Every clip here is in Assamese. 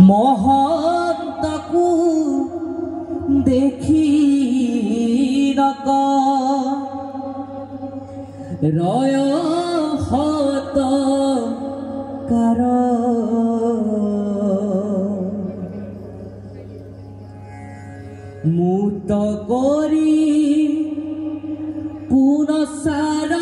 মহন্তকু দেখি নক ৰয় হত কাৰ মুত কৰি পুনচাৰ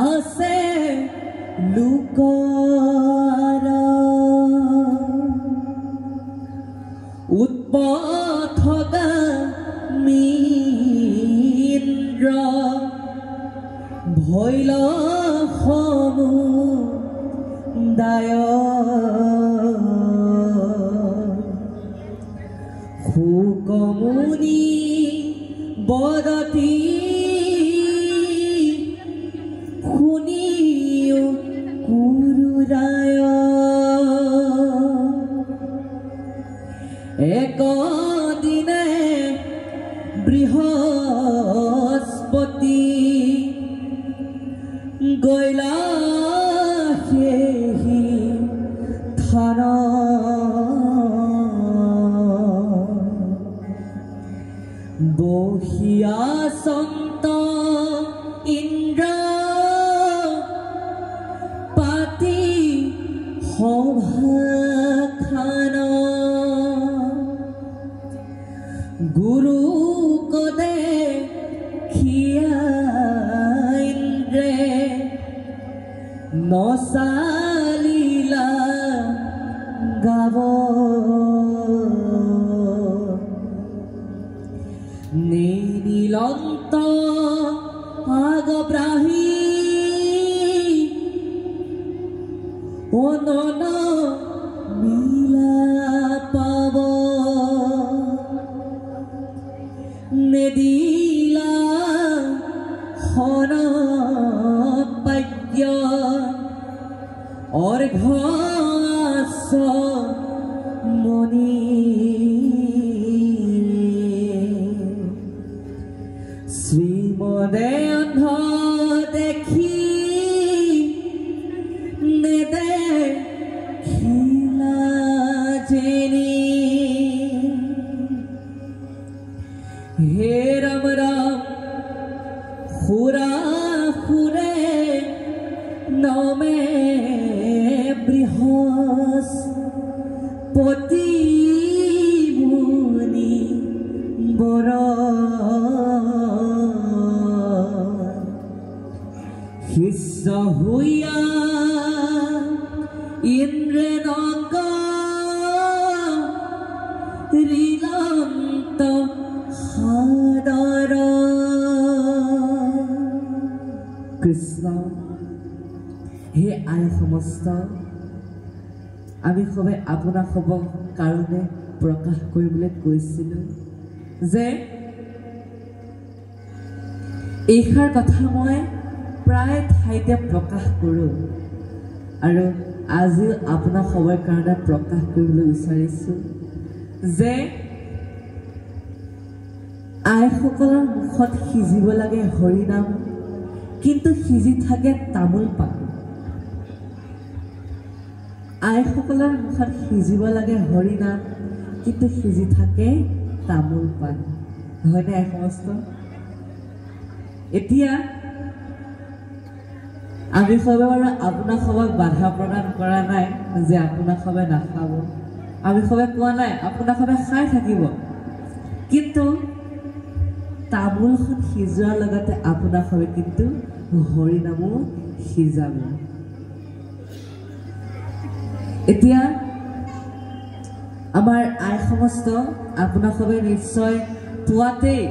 আছে লোকৰ উৎপথগামীন্দ্ৰ ভৈল সমুদায় সুকমুনি বদতি শুনিও কুৰুৰায় একদিনে বৃহস্পতি গৈলা সেহি থান বহিয়া সন্ত ইন্দ্ৰ পাতি সভাখান গুৰু কদে খিয়া ইন্দ্ৰে নচালিলা গাব নীলন্ত আগব্ৰাহী অনন মিলা পাব নেদিলা হন পাদ্য অৰ্ঘাস মণি শ্ৰীমদে অন্ধ দেখি নেদেখিলা যেনি হে ৰাম ৰাম সুৰা সুৰে নমে বৃহস্পতি মুনি বৰ শিষ্য হুইয়া ইন্দ্ৰে নক ৰিলন্ত সাদৰ কৃষ্ণ হে আই সমস্ত আমি সবে আপোনাক হ'ব কাৰণে প্ৰকাশ কৰিবলৈ কৈছিলোঁ যে এইষাৰ কথা মই প্ৰায় ঠাইতে প্ৰকাশ কৰোঁ আৰু আজিও আপোনাক সবৰ কাৰণে প্ৰকাশ কৰিবলৈ বিচাৰিছোঁ যে আইসকলৰ মুখত সিজিব লাগে হৰিনাম কিন্তু সিজি থাকে তামোল পাণ আইসকলৰ মুখত সিজিব লাগে হৰিনাম কিন্তু সিজি থাকে তামোল পাণ হয়নে আই সমস্ত এতিয়া আমি সবে বাৰু আপোনাক সবক বাধা প্ৰদান কৰা নাই যে আপোনাক সবে নাখাব আমি সবে কোৱা নাই আপোনাক সবে খাই থাকিব কিন্তু তামোলখন সিজোৱাৰ লগতে আপোনাক সবে কিন্তু হৰিনামো সিজাব এতিয়া আমাৰ আই সমস্ত আপোনাক সবে নিশ্চয় পুৱাতেই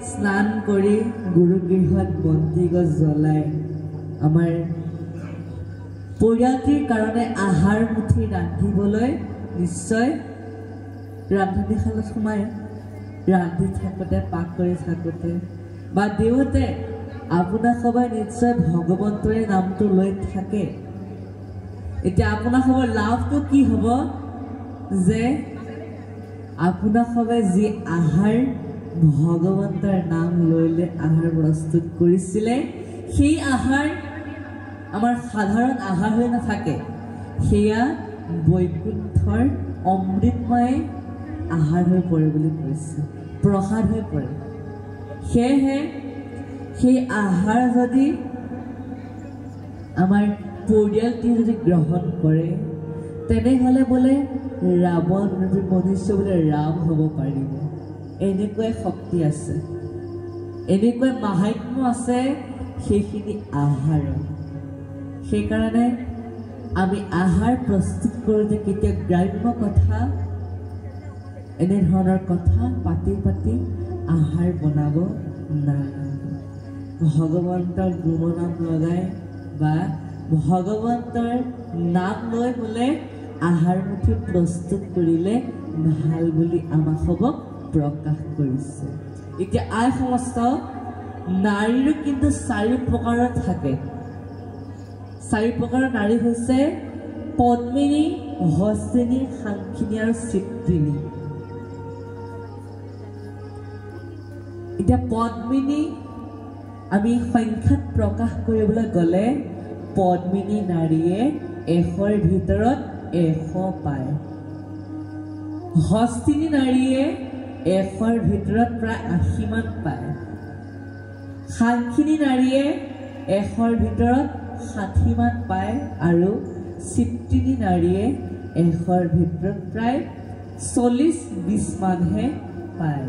স্নান কৰি গুৰুগৃহত বন্তি গছ জ্বলাই আমাৰ পৰিয়ালটিৰ কাৰণে আহাৰ মুঠি ৰান্ধিবলৈ নিশ্চয় ৰান্ধনীশালত সোমাই ৰান্ধি থাকোঁতে পাক কৰি থাকোঁতে বা দেউতে আপোনাক সবাই নিশ্চয় ভগৱন্তৰে নামটো লৈ থাকে এতিয়া আপোনাক সবৰ লাভটো কি হ'ব যে আপোনাক সবাই যি আহাৰ ভগৱন্তৰ নাম লৈলে আহাৰ প্ৰস্তুত কৰিছিলে সেই আহাৰ আমাৰ সাধাৰণ আহাৰ হৈ নাথাকে সেয়া বৈকুণ্ঠৰ অমৃতময় আহাৰ হৈ পৰে বুলি কৈছে, প্ৰসাদ হৈ পৰে। সেয়েহে সেই আহাৰ যদি আমাৰ পৰিয়ালটি যদি গ্ৰহণ কৰে, তেনেহ'লে বোলে ৰাৱণ মনুষ্য বোলে ৰাম হ'ব পাৰিব। এনেকুৱাই শক্তি আছে, এনেকুৱাই মাহাত্ম্য আছে সেইখিনি আহাৰৰ। সেইকাৰণে আমি আহাৰ প্ৰস্তুত কৰোঁতে কেতিয়া গ্ৰাম্য কথা, এনেধৰণৰ কথা পাতি পাতি আহাৰ বনাব নালাগে। ভগৱন্তৰ গুণনাম লগাই বা ভগৱন্তৰ নাম লৈ বোলে আহাৰ মুঠি প্ৰস্তুত কৰিলে ভাল বুলি আমাক সবক প্ৰকাশ কৰিছে। এতিয়া আই সমস্ত নাৰীৰো কিন্তু 4 প্ৰকাৰৰ থাকে। 4 প্ৰকাৰৰ নাৰী হৈছে পদ্মিনী, হস্তিনী, সাংখিনী আৰু চিত্ৰিণী। এতিয়া পদ্মিনী আমি সংখ্যাত প্ৰকাশ কৰিবলৈ গ'লে পদ্মিনী নাৰীয়ে 100ৰ ভিতৰত 100 পায়। হস্তিনী নাৰীয়ে 100ৰ ভিতৰত প্ৰায় 80 মান পায়। সাংখিনী নাৰীয়ে 100ৰ ভিতৰত 60 মান পায় আৰু চিত্ৰিণী নাৰীয়ে 100ৰ ভিতৰত প্ৰায় 40-20 মানহে পায়।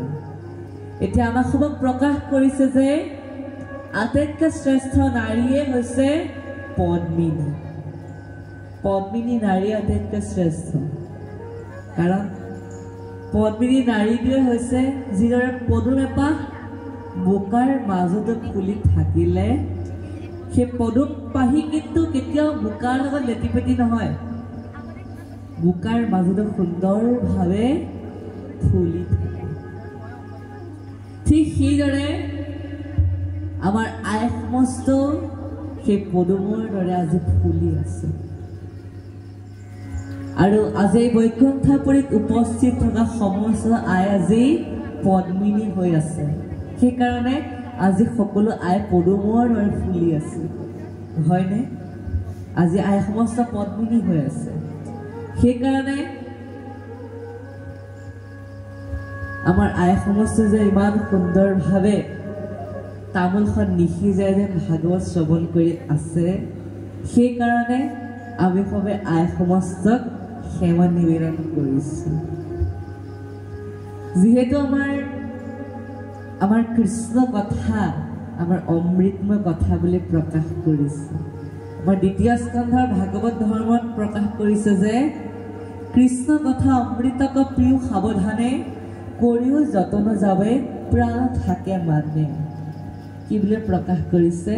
এতিয়া আমাক সবক প্ৰকাশ কৰিছে যে আটাইতকৈ শ্ৰেষ্ঠ নাৰীয়ে হৈছে পদ্মিনী। পদ্মিনী নাৰী আটাইতকৈ শ্ৰেষ্ঠ, কাৰণ পদ্মিনী নাৰীটোৱে হৈছে যিদৰে পদুম এপাহ বোকাৰ মাজতে ফুলি থাকিলে, সেই পদুম পাহি কিন্তু কেতিয়াও বোকাৰ লগত লেটিপেটি নহয়, বোকাৰ মাজতে সুন্দৰভাৱে ফুলি থাকে। ঠিক সেইদৰে আমাৰ আই সমস্ত সেই পদুমৰ দৰে আজি ফুলি আছে। আৰু আজি বৈকুণ্ঠপুৰীত উপস্থিত থকা সমস্ত আই আজি পদ্মিনী হৈ আছে। সেইকাৰণে আজি সকলো আই পদুমৰ দৰে ফুলি আছে, হয়নে? আজি আই সমস্ত পদ্মিনী হৈ আছে। সেইকাৰণে আমাৰ আই সমস্ত যে ইমান সুন্দৰভাৱে তামোলখন নিসিজাই যেন ভাগৱত শ্ৰৱণ কৰি আছে, সেইকাৰণে আমি সবে আই সমস্তক সেৱা নিবেদন কৰিছোঁ। যিহেতু আমাৰ কৃষ্ণ কথা, আমাৰ অমৃতময় কথা বুলি প্ৰকাশ কৰিছে। আমাৰ 2য় স্কন্ধৰ ভাগৱত ধৰ্মত প্ৰকাশ কৰিছে যে কৃষ্ণ কথা অমৃতক প্ৰিয় সাৱধানে, কৰিও যতন যাবে প্ৰাণ থাকে মানে। কি বুলি প্ৰকাশ কৰিছে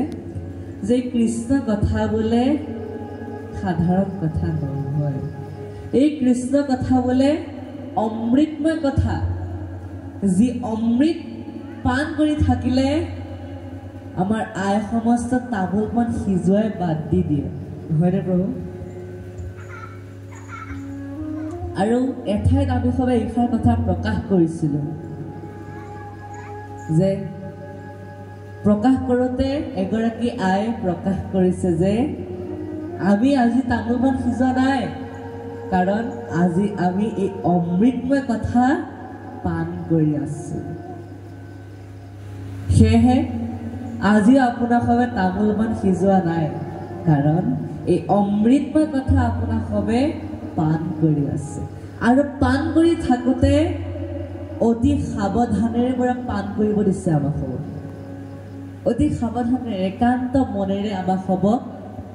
যে কৃষ্ণ কথা বোলে সাধাৰণ কথা নহয়, এই কৃষ্ণ কথা বোলে অমৃতময় কথা, যি অমৃত পান কৰি থাকিলে আমাৰ আই সমস্ত তামোল পাণ সিজুৱাই বাদ দি দিয়ে, হয়নে প্ৰভু? আৰু এঠাইত আমি সবে এইষাৰ কথা প্ৰকাশ কৰিছিলোঁ যে প্ৰকাশ কৰোঁতে এগৰাকী আই প্ৰকাশ কৰিছে যে আমি আজি তামোল পাণ সিজোৱা নাই, কাৰণ আজি আমি এই অমৃতময় কথা পান কৰি আছোঁ। সেয়েহে আজিও আপোনাৰ সবে তামোল পাণ সিজোৱা নাই, কাৰণ এই অমৃতময় কথা আপোনাৰ সবে পান কৰি আছে। আৰু পান কৰি থাকোঁতে অতি সাৱধানেৰে পৰা পান কৰিব দিছে আমাক সবক। অতি সাৱধানেৰে একান্ত মনেৰে আমাক সবক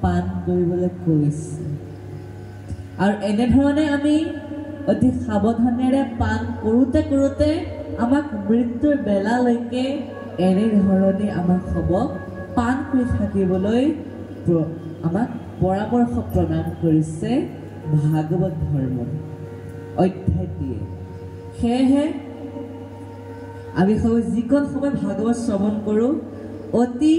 পান কৰিবলৈ কৈছে। আৰু এনেধৰণে আমি অতি সাৱধানেৰে পান কৰোঁতে কৰোঁতে আমাক মৃত্যুৰ বেলালৈকে এনেধৰণে আমাক সবক পান কৰি থাকিবলৈ আমাক পৰামৰ্শ প্ৰদান কৰিছে ভাগৱত ধৰ্ম অধ্যায় দিয়ে। সেয়েহে আমি সবে যিকণ সময় ভাগৱত শ্ৰৱণ কৰোঁ অতি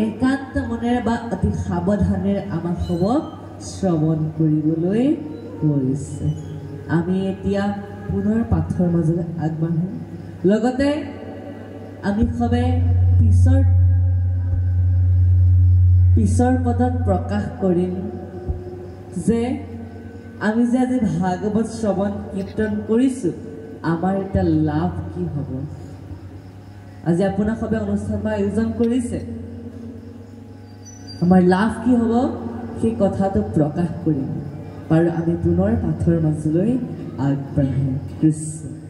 একান্ত মনেৰে বা অতি সাৱধানেৰে আমাক সবক শ্ৰৱণ কৰিবলৈ কৈছে। আমি এতিয়া পুনৰ পাঠৰ মাজলৈ আগবাঢ়ো, লগতে আমি সবে পিছৰ পদত প্ৰকাশ কৰিম যে আমি যে আজি ভাগৱত শ্ৰৱণ কীৰ্তন কৰিছোঁ আমাৰ এটা লাভ কি হ'ব আজি আপোনাক সবে অনুষ্ঠান বা আয়োজন কৰিছে আমাৰ লাভ কি হ'ব সেই কথাটো প্ৰকাশ কৰিম আৰু আমি পুনৰ পাঠৰ মাজলৈ আগবাঢ়িম কৃষ্ণ